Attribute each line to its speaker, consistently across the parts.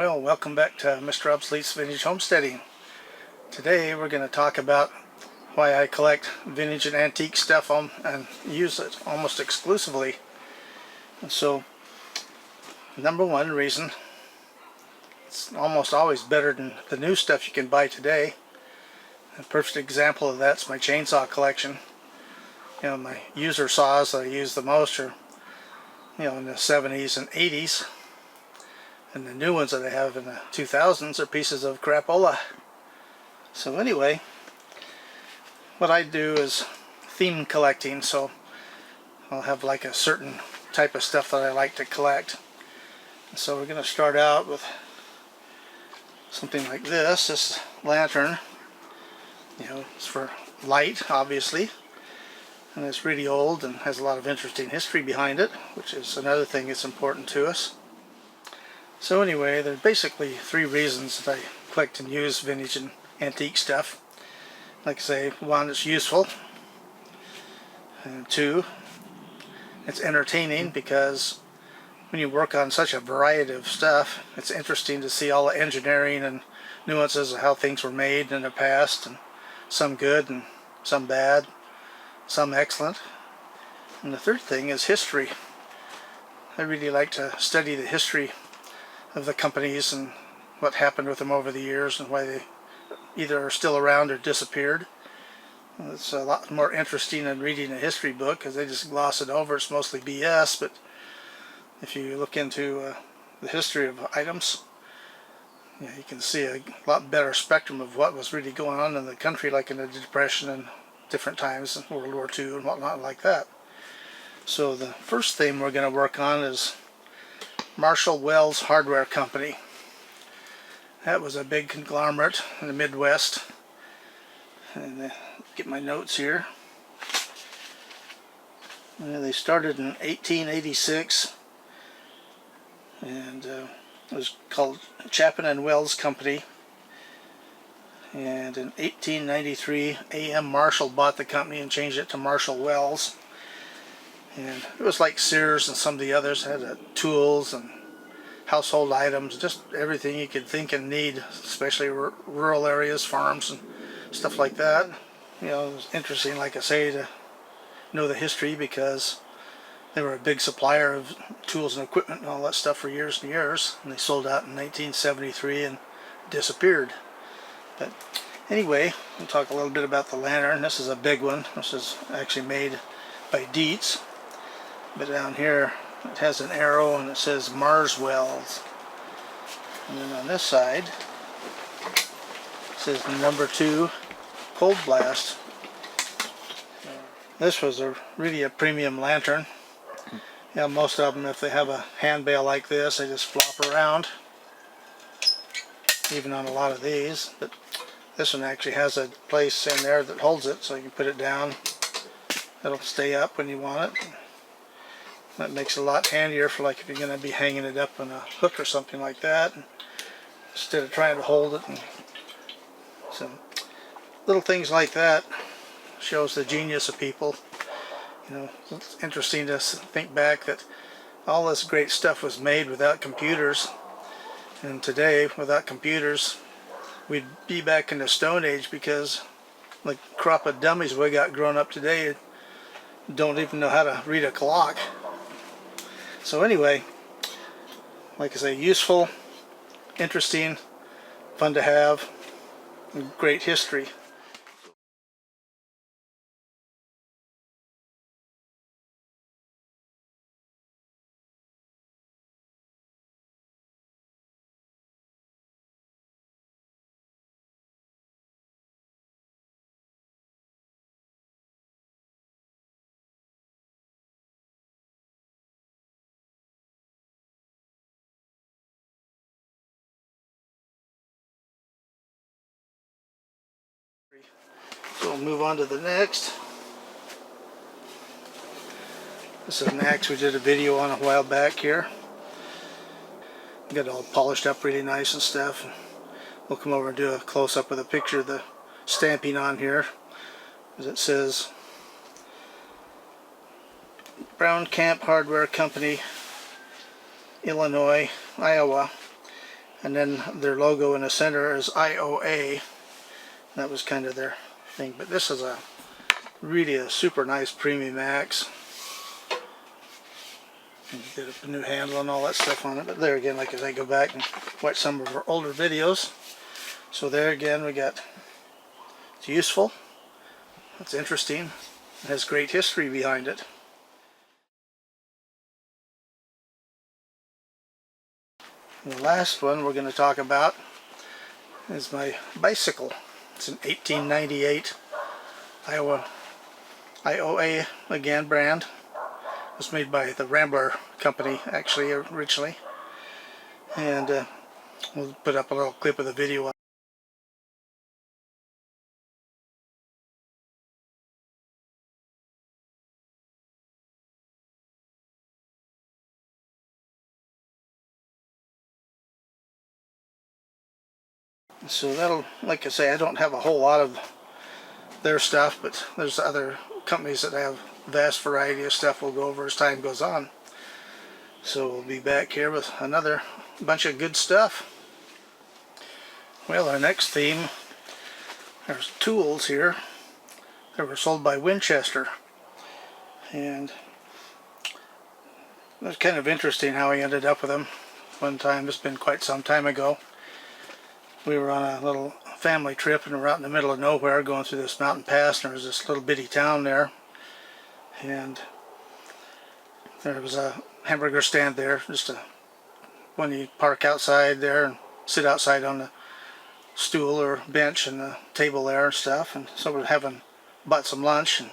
Speaker 1: Well, welcome back to Mr. Obsolete's Vintage Homesteading. Today we're going to talk about why I collect vintage and antique stuff and use it almost exclusively. And so, number one reason, it's almost always better than the new stuff you can buy today. A perfect example of that's my chainsaw collection. My user saws that I use the most are in the 70s and 80s. And the new ones that I have in the 2000s are pieces of crapola. So anyway, what I do is theme collecting, so I'll have like a certain type of stuff that I like to collect. And so we're going to start out with something like this lantern. It's for light, obviously. And it's really old and has a lot of interesting history behind it, which is another thing that's important to us. So anyway, there are basically three reasons that I collect and use vintage and antique stuff. Like I say, one, it's useful. And two, it's entertaining, because when you work on such a variety of stuff, it's interesting to see all the engineering and nuances of how things were made in the past, and some good and some bad, some excellent. And the third thing is history. I really like to study the history of the companies and what happened with them over the years and why they either are still around or disappeared. It's a lot more interesting than reading a history book, because they just gloss it over. It's mostly BS, but if you look into the history of items, you can see a lot better spectrum of what was really going on in the country, like in the Depression and different times in World War II and whatnot like that. So the first thing we're going to work on is Marshall Wells Hardware Company. That was a big conglomerate in the Midwest. And get my notes here. They started in 1886, and it was called Chapin and Wells Company. And in 1893, A.M. Marshall bought the company and changed it to Marshall Wells. And it was like Sears and some of the others. It had tools and household items, just everything you could think and need, especially rural areas, farms and stuff like that. It was interesting, like I say, to know the history, because they were a big supplier of tools and equipment and all that stuff for years and years. And they sold out in 1973 and disappeared. But anyway, we'll talk a little bit about the lantern. This is a big one. This is actually made by Dietz. But down here it has an arrow and it says Mars Wells. And then on this side it says number 2 Cold Blast. This was really a premium lantern. Most of them, if they have a hand bale like this, they just flop around, even on a lot of these. But this one actually has a place in there that holds it, so you can put it down. It'll stay up when you want it. That makes it a lot handier for, like, if you're going to be hanging it up on a hook or something like that, instead of trying to hold it. And so little things like that shows the genius of people. It's interesting to think back that all this great stuff was made without computers. And today, without computers, we'd be back in the Stone Age, because the crop of dummies we got growing up today don't even know how to read a clock. So anyway, like I say, useful, interesting, fun to have, and great history. So we'll move on to the next. This is an axe we did a video on a while back here. Got it all polished up really nice and stuff. We'll come over and do a close-up with a picture of the stamping on here, as it says Brown Camp Hardware Company, Illinois, Iowa. and then their logo in the center is IOA. That was kind of their thing, but this is really a super nice premium axe. And did a new handle and all that stuff on it, but there again, like as I go back and watch some of our older videos, so there again we got, it's useful, it's interesting, it has great history behind it. And the last one we're going to talk about is my bicycle. It's an 1898 IOA again brand. It was made by the Rambler company actually originally, and we'll put up a little clip of the video. So that'll, like I say, I don't have a whole lot of their stuff, but there's other companies that have a vast variety of stuff we'll go over as time goes on. So we'll be back here with another bunch of good stuff. Well, our next theme, there's tools here that were sold by Winchester, and it was kind of interesting how I ended up with them. One time, it's been quite some time ago, we were on a little family trip and we were out in the middle of nowhere going through this mountain pass, and there was this little bitty town there, and there was a hamburger stand there, just one you park outside there and sit outside on the stool or bench and the table there and stuff. And so we're bought some lunch, and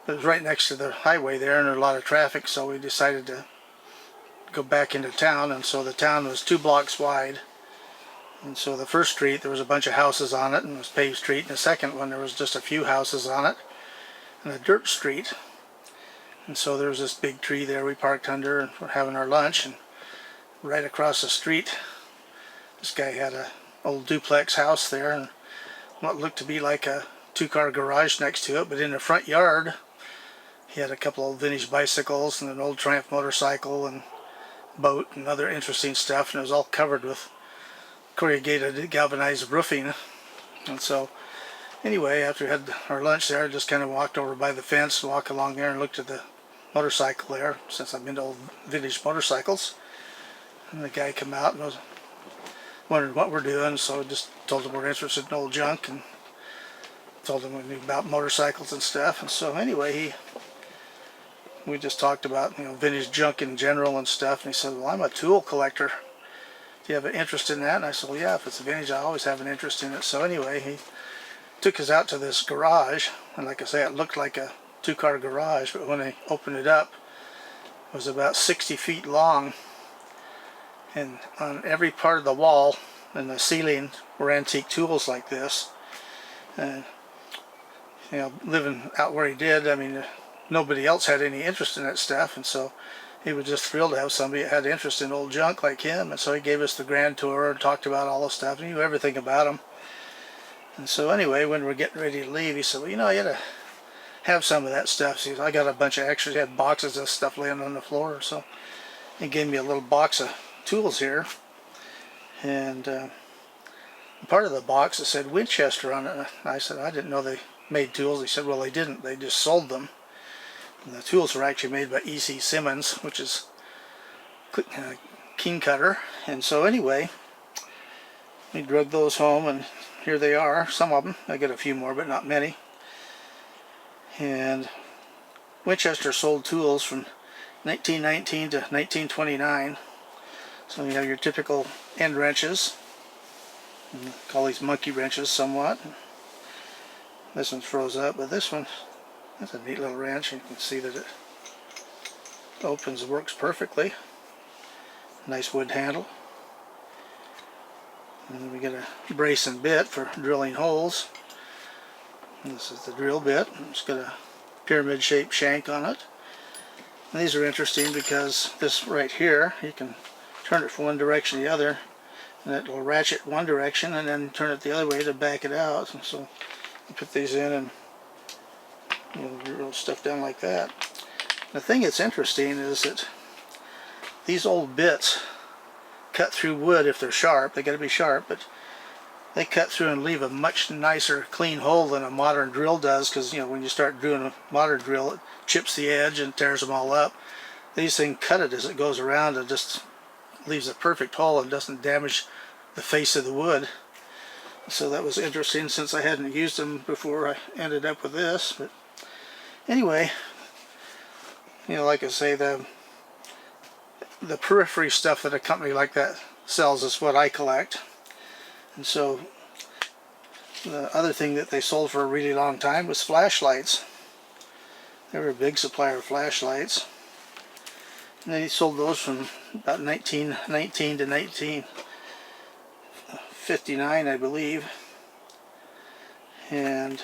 Speaker 1: it was right next to the highway there, and there was a lot of traffic, so we decided to go back into town. And so the town was 2 blocks wide, and so the first street there was a bunch of houses on it and it was paved street, and the second one there was just a few houses on it and a dirt street. And so there was this big tree there we parked under and we're having our lunch, and right across the street this guy had a old duplex house there and what looked to be like a 2-car garage next to it, but in the front yard he had a couple old vintage bicycles and an old Triumph motorcycle and boat and other interesting stuff, and it was all covered with corrugated galvanized roofing. And so anyway, after we had our lunch there, I just kind of walked over by the fence, walked along there and looked at the motorcycle there, since I'm into old vintage motorcycles. And the guy came out and was wondering what we're doing, so I just told him we're interested in old junk and told him we knew about motorcycles and stuff. And so anyway, we just talked about, vintage junk in general and stuff, and he said, well, I'm a tool collector. Do you have an interest in that? And I said, well, yeah, if it's vintage, I always have an interest in it. So anyway, he took us out to this garage, and like I say, it looked like a 2-car garage, but when they opened it up, it was about 60 feet long, and on every part of the wall and the ceiling were antique tools like this. And living out where he did, I mean, nobody else had any interest in that stuff, and so he was just thrilled to have somebody that had interest in old junk like him. And so he gave us the grand tour and talked about all the stuff, and he knew everything about them. And so anyway, when we're getting ready to leave, he said, well, you gotta have some of that stuff. So I got a bunch of extras. He had boxes of stuff laying on the floor, so he gave me a little box of tools here, and part of the box it said Winchester on it. And I said, I didn't know they made tools. He said, well, they didn't, they just sold them. And the tools were actually made by E.C. Simmons, which is King Cutter. And so anyway, we drug those home, and here they are, some of them. I got a few more, but not many. And Winchester sold tools from 1919 to 1929. So you have your typical end wrenches. And call these monkey wrenches somewhat. This one's froze up, but this one, that's a neat little wrench. You can see that it opens and works perfectly. Nice wood handle. And then we get a brace and bit for drilling holes. And this is the drill bit. It's got a pyramid shaped shank on it. And these are interesting because this right here, you can turn it from one direction to the other, and it will ratchet one direction and then turn it the other way to back it out. And so you put these in and drill stuff down like that. The thing that's interesting is that these old bits cut through wood if they're sharp. They got to be sharp, but they cut through and leave a much nicer clean hole than a modern drill does, because you know, when you start doing a modern drill, it chips the edge and tears them all up. These things cut it as it goes around and just leaves a perfect hole and doesn't damage the face of the wood. So that was interesting, since I hadn't used them before I ended up with this. But anyway, you know, like I say, the periphery stuff that a company like that sells is what I collect. And so the other thing that they sold for a really long time was flashlights. They were a big supplier of flashlights. And they sold those from about 1919 to 1959, I believe. And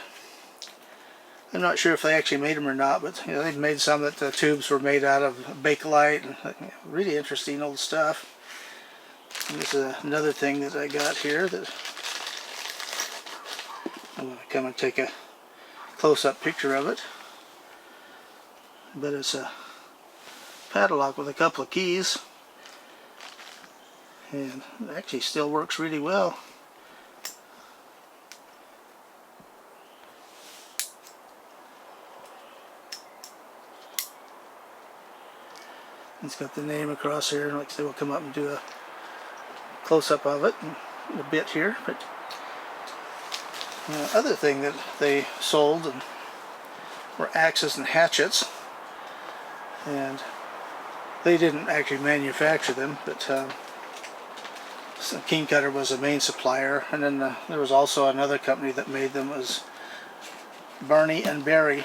Speaker 1: I'm not sure if they actually made them or not, but you know, they've made some that the tubes were made out of Bakelite, and really interesting old stuff. And this is another thing that I got here that I'm going to come and take a close-up picture of it. But it's a padlock with a couple of keys, and it actually still works really well. It's got the name across here, and like I said, we'll come up and do a close-up of it in a bit here. But the other thing that they sold were axes and hatchets, and they didn't actually manufacture them, but Keen Cutter was the main supplier, and then there was also another company that made them, was Barney and Barry.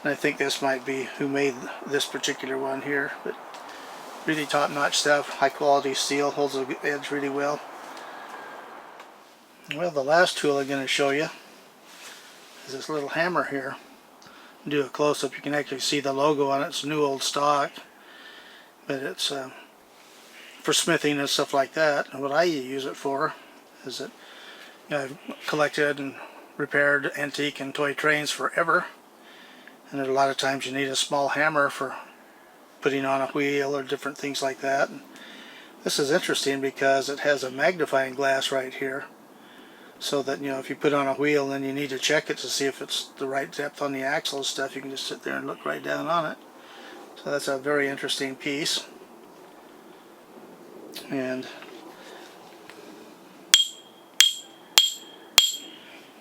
Speaker 1: And I think this might be who made this particular one here, but really top-notch stuff, high quality steel, holds the edge really well. Well, the last tool I'm going to show you is this little hammer here. Do a close-up, you can actually see the logo on it. It's new old stock, but it's for smithing and stuff like that. And what I use it for is that, you know, I've collected and repaired antique and toy trains forever, and a lot of times you need a small hammer for putting on a wheel or different things like that. And this is interesting because it has a magnifying glass right here, so that, you know, if you put on a wheel and then you need to check it to see if it's the right depth on the axle and stuff, you can just sit there and look right down on it. So that's a very interesting piece. And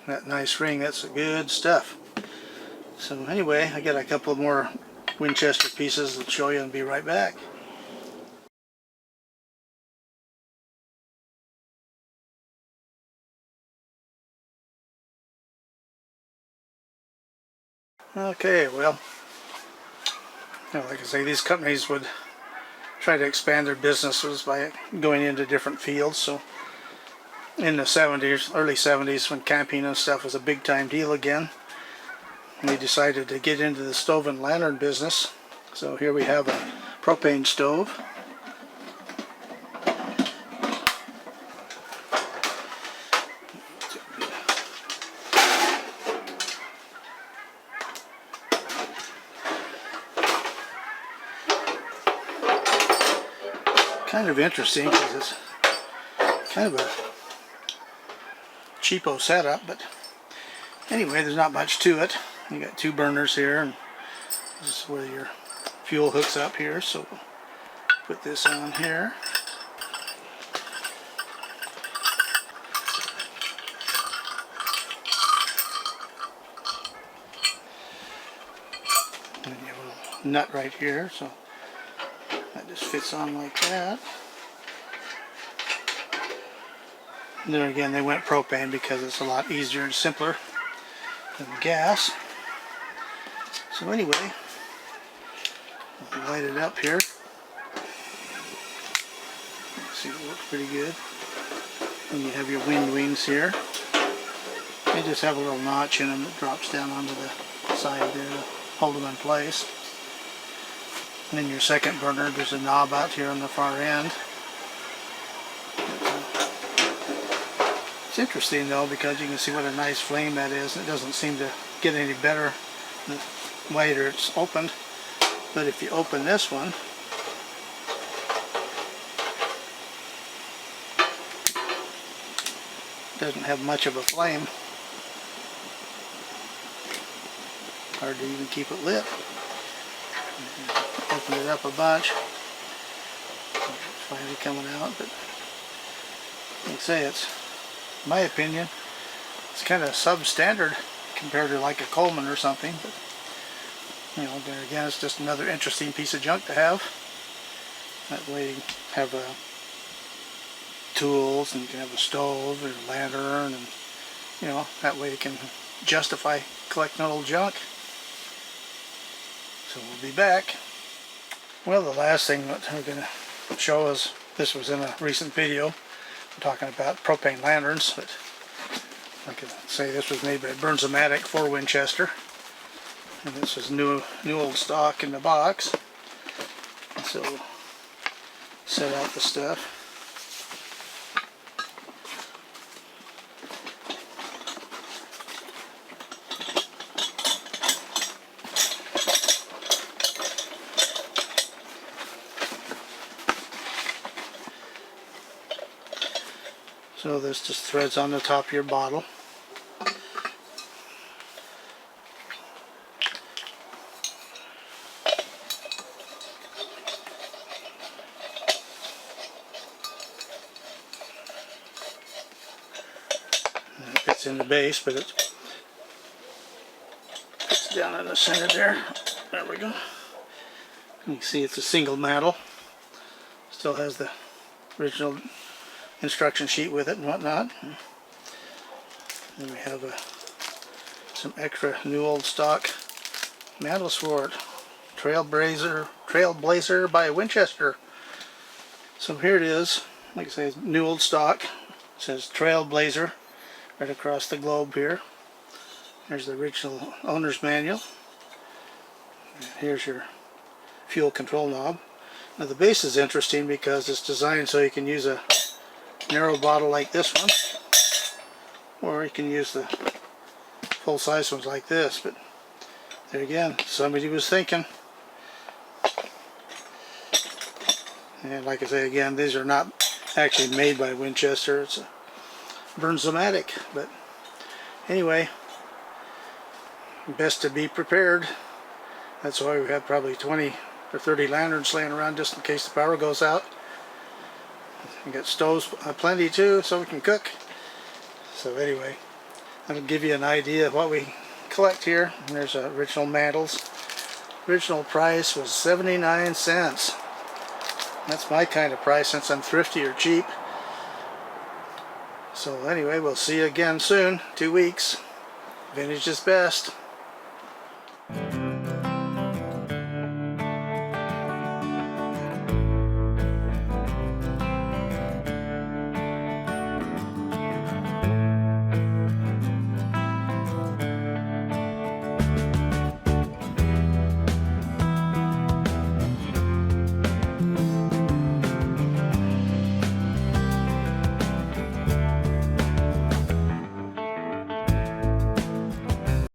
Speaker 1: that nice ring, that's good stuff. So anyway, I got a couple more Winchester pieces to show you and be right back. Okay, well, you know, like I say, these companies would try to expand their businesses by going into different fields. So in the 70s, early 70s, when camping and stuff was a big time deal again, they decided to get into the stove and lantern business. So here we have a propane stove. Kind of interesting because it's kind of a cheapo setup, but anyway, there's not much to it. You got two burners here, and this is where your fuel hooks up here. So we'll put this on here. And you have a little nut right here, so that just fits on like that. And there again, they went propane because it's a lot easier and simpler than gas. So anyway, I'll light it up here. Let's see, it works pretty good. And you have your wind wings here. They just have a little notch in them that drops down onto the side there to hold them in place. And then your second burner, there's a knob out here on the far end. It's interesting though, because you can see what a nice flame that is. It doesn't seem to get any better the wider it's opened. But if you open this one, Doesn't have much of a flame. Hard to even keep it lit. Open it up a bunch. It's finally coming out, but like I say, it's, in my opinion, it's kind of substandard compared to like a Coleman or something. But you know, then again, it's just another interesting piece of junk to have. That way you have tools, and you can have a stove or a lantern, and you know, that way you can justify collecting old junk. So we'll be back. Well, the last thing that I'm going to show is, this was in a recent video. I'm talking about propane lanterns, but like I say, this was made by Bernzomatic for Winchester. And this is new old stock in the box. So set out the stuff. So this just threads on the top of your bottle. It fits in the base, but it fits down in the center there. There we go. You can see it's a single mantle. Still has the original instruction sheet with it and whatnot. Then we have some extra new old stock mantles for it. Trailblazer by Winchester. So here it is. Like I say, it's new old stock. It says Trailblazer right across the globe here. There's the original owner's manual. And here's your fuel control knob. Now the base is interesting because it's designed so you can use a narrow bottle like this one, or you can use the full-size ones like this. But there again, somebody was thinking. And like I say again, these are not actually made by Winchester. It's a Bernzomatic. But anyway, best to be prepared. That's why we have probably 20 or 30 lanterns laying around just in case the power goes out. We got stoves plenty too, so we can cook. So anyway, I'm going to give you an idea of what we collect here. And there's original mantles. Original price was 79 cents. That's my kind of price since I'm thrifty or cheap. So anyway, we'll see you again soon. 2 weeks. Vintage is best.